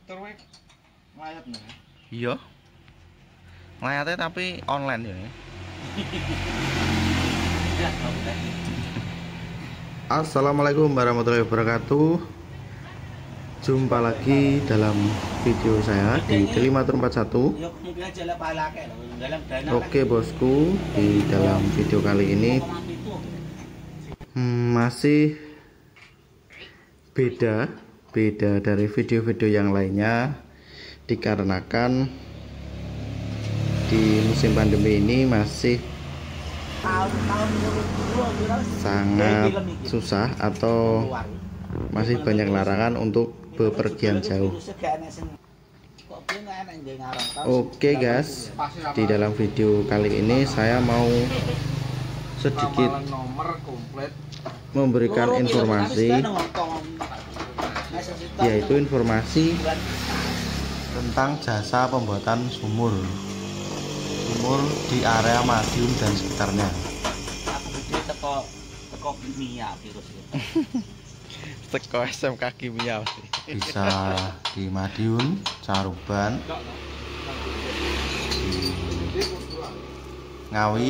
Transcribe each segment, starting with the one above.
Terus layat nih. Iya. Layate tapi online ya. Assalamualaikum warahmatullahi wabarakatuh. Jumpa lagi dalam video saya di Delimatur 41. Oke bosku, di dalam video kali ini masih beda dari video-video yang lainnya, dikarenakan di musim pandemi ini masih sangat susah atau masih banyak larangan untuk bepergian jauh. Oke guys, di dalam video kali ini saya mau sedikit memberikan informasi, yaitu informasi tentang jasa pembuatan sumur di area Madiun dan sekitarnya. Teko SMK Kimia bisa di Madiun, Caruban, di Ngawi,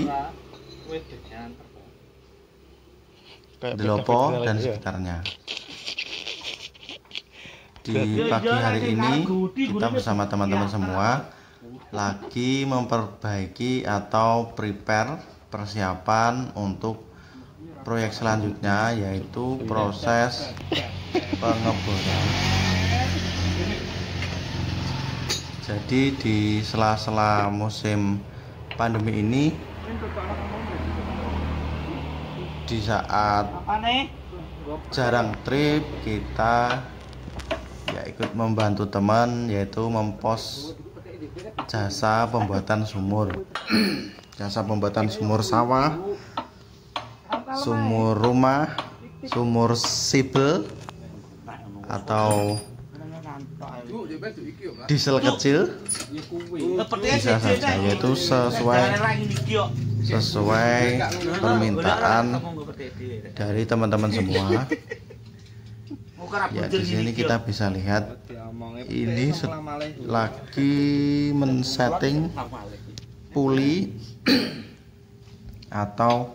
Delopo dan sekitarnya. Di pagi hari ini kita bersama teman-teman semua lagi memperbaiki atau prepare persiapan untuk proyek selanjutnya, yaitu proses pengeboran. Jadi di sela-sela musim pandemi ini, di saat jarang trip, kita ya ikut membantu teman, yaitu mempost jasa pembuatan sumur. Jasa pembuatan sumur sawah, sumur rumah, sumur sibel atau diesel kecil, bisa saja, yaitu sesuai permintaan dari teman-teman semua. Ya, di sini kita bisa lihat ini lagi men-setting puli atau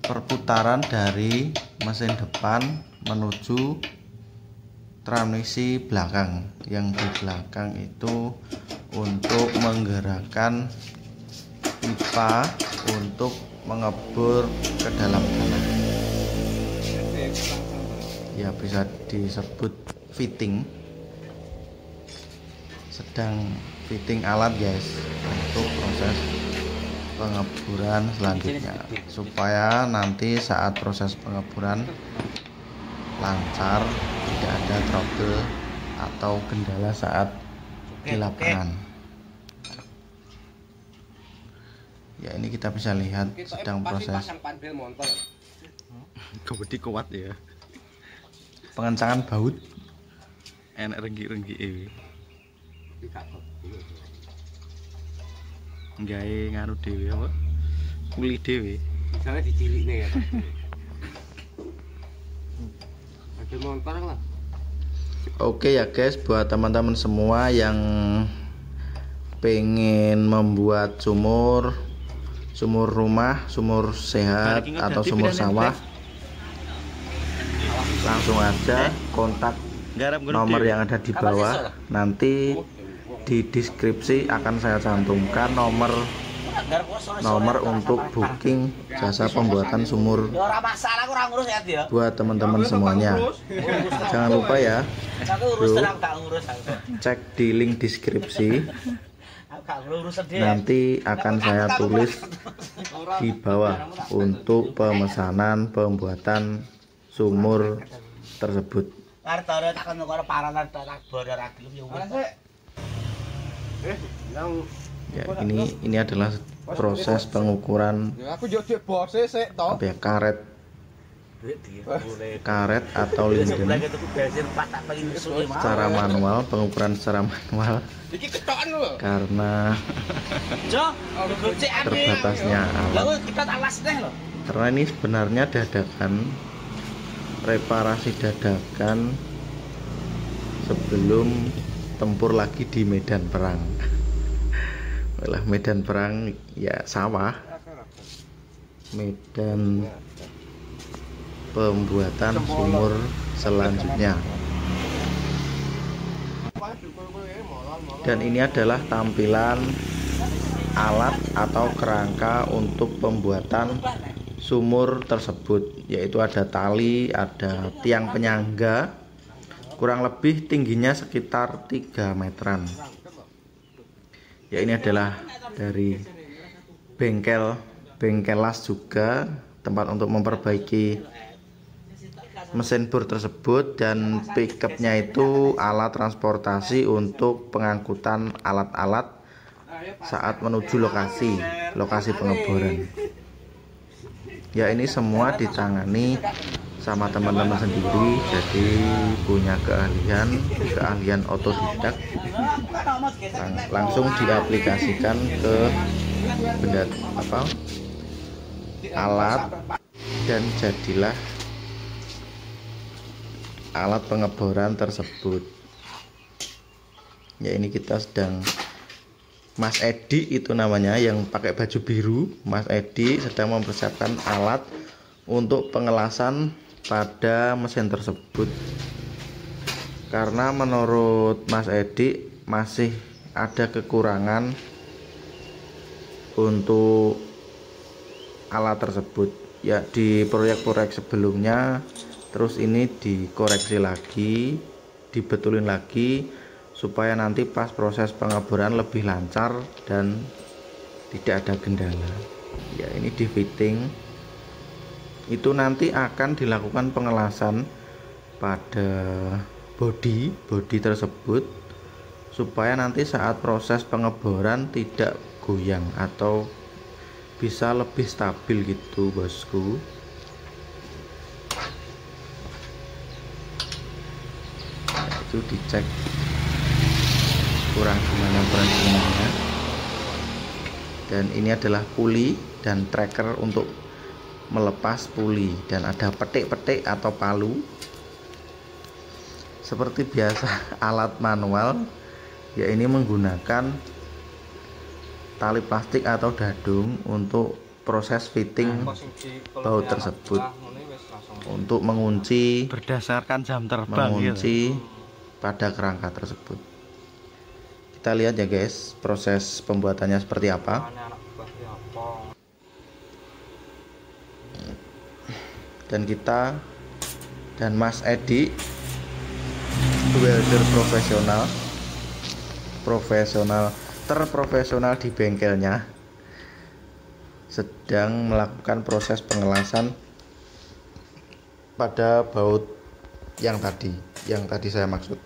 perputaran dari mesin depan menuju transmisi belakang. Yang di belakang itu untuk menggerakkan pipa untuk mengebor ke dalam tanah. Ya, bisa disebut fitting. Sedang fitting alat guys untuk proses pengeboran selanjutnya, supaya nanti saat proses pengeboran lancar, tidak ada trouble atau kendala saat di lapangan. Ya, ini kita bisa lihat sedang proses kebedi kuat ya, pengencangan baut enak renggi-renggi gawe ngaruh dhewe apa? Kuli dhewe. Misalnya dicilikne ya. Ada motor lah. Oke ya guys, buat teman-teman semua yang pengen membuat sumur rumah, sumur sehat atau sumur sawah, langsung aja kontak nomor yang ada di bawah. Nanti di deskripsi akan saya cantumkan nomor untuk booking jasa pembuatan sumur buat teman-teman semuanya. Jangan lupa ya bro, cek di link deskripsi, nanti akan saya tulis di bawah untuk pemesanan pembuatan sumur tersebut. Ya, ini adalah proses pengukuran karet atau linden secara manual, pengukuran secara manual karena terbatasnya alat. Karena ini sebenarnya dadakan, reparasi dadakan sebelum tempur lagi di medan perang. Lah medan perang ya sawah, medan pembuatan sumur selanjutnya. Dan ini adalah tampilan alat atau kerangka untuk pembuatan sumur tersebut, yaitu ada tali, ada tiang penyangga, kurang lebih tingginya sekitar 3 meteran. Ya, ini adalah dari bengkel las juga, tempat untuk memperbaiki mesin bor tersebut, dan pickupnya itu alat transportasi untuk pengangkutan alat-alat saat menuju lokasi pengeboran. Ya, ini semua ditangani sama teman-teman sendiri, jadi punya keahlian otodidak, langsung diaplikasikan ke benda alat, dan jadilah alat pengeboran tersebut. Ya, ini kita sedang, Mas Edi itu namanya, yang pakai baju biru. Mas Edi sedang mempersiapkan alat untuk pengelasan pada mesin tersebut, karena menurut Mas Edi masih ada kekurangan untuk alat tersebut. Ya, di proyek-proyek sebelumnya, terus ini dikoreksi lagi, dibetulin lagi supaya nanti pas proses pengeboran lebih lancar dan tidak ada kendala. Ya, ini di fitting. Itu nanti akan dilakukan pengelasan pada bodi tersebut supaya nanti saat proses pengeboran tidak goyang atau bisa lebih stabil gitu, bosku. Nah, itu dicek kurang gimana. Dan ini adalah puli dan tracker untuk melepas puli, dan ada petik-petik atau palu seperti biasa alat manual. Ya, ini menggunakan tali plastik atau dadung untuk proses fitting baut tersebut, untuk mengunci berdasarkan jam terbang gitu, pada kerangka tersebut. Kita lihat ya guys, proses pembuatannya seperti apa. Dan kita dan Mas Edi, welder terprofesional di bengkelnya, sedang melakukan proses pengelasan pada baut yang tadi saya maksud,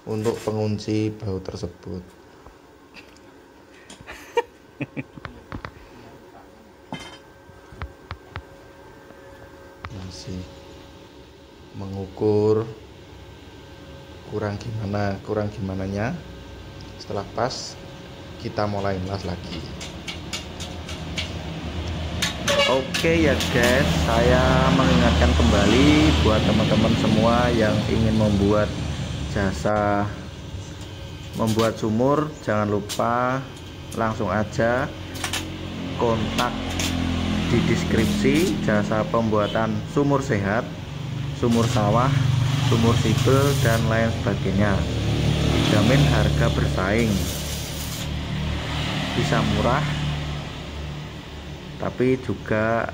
untuk pengunci baut tersebut. Masih mengukur kurang gimananya. Setelah pas, kita mulai las lagi. Oke ya guys, saya mengingatkan kembali buat teman-teman semua yang ingin membuat jasa membuat sumur, jangan lupa langsung aja kontak di deskripsi jasa pembuatan sumur sehat, sumur sawah, sumur sipil, dan lain sebagainya. Jamin harga bersaing, bisa murah, tapi juga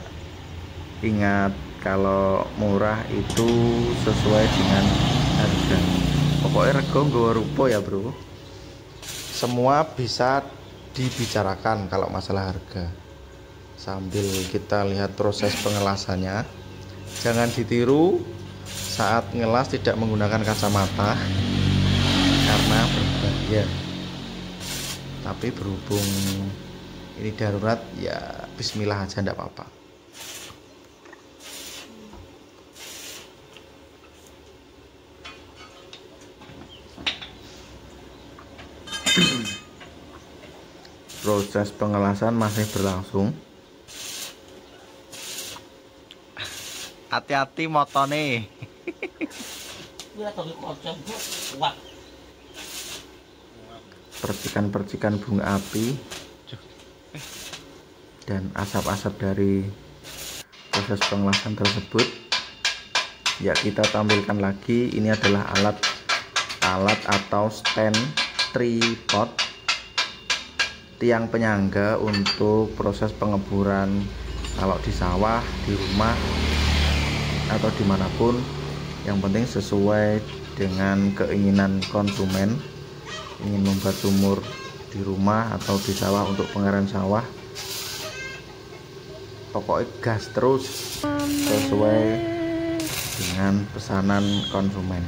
ingat kalau murah itu sesuai dengan harga. Pokoknya rego nggawa rupo ya bro. Semua bisa dibicarakan kalau masalah harga. Sambil kita lihat proses pengelasannya, jangan ditiru saat ngelas tidak menggunakan kacamata karena berbahaya. Tapi berhubung ini darurat, ya bismillah aja, enggak apa-apa. Proses pengelasan masih berlangsung. Hati-hati motone. percikan-percikan bunga api dan asap-asap dari proses pengelasan tersebut. Ya, kita tampilkan lagi, ini adalah alat atau stand tripod, tiang penyangga untuk proses pengeburan kalau di sawah, di rumah, atau dimanapun. Yang penting sesuai dengan keinginan konsumen, ingin membuat sumur di rumah atau di sawah untuk pengairan sawah, pokoknya gas terus sesuai dengan pesanan konsumen.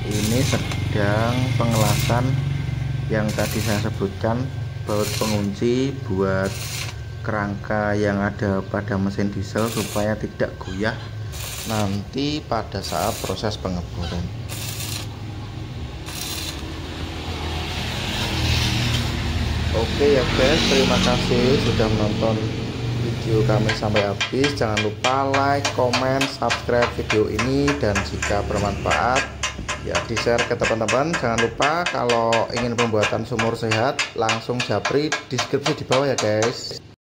Ini sedang pengelasan yang tadi saya sebutkan, baut pengunci buat kerangka yang ada pada mesin diesel supaya tidak goyah nanti pada saat proses pengeburan. Oke ya guys, terima kasih sudah menonton video kami sampai habis. Jangan lupa like, comment, subscribe video ini, dan jika bermanfaat ya di share ke teman-teman. Jangan lupa kalau ingin pembuatan sumur sehat langsung japri deskripsi di bawah ya guys.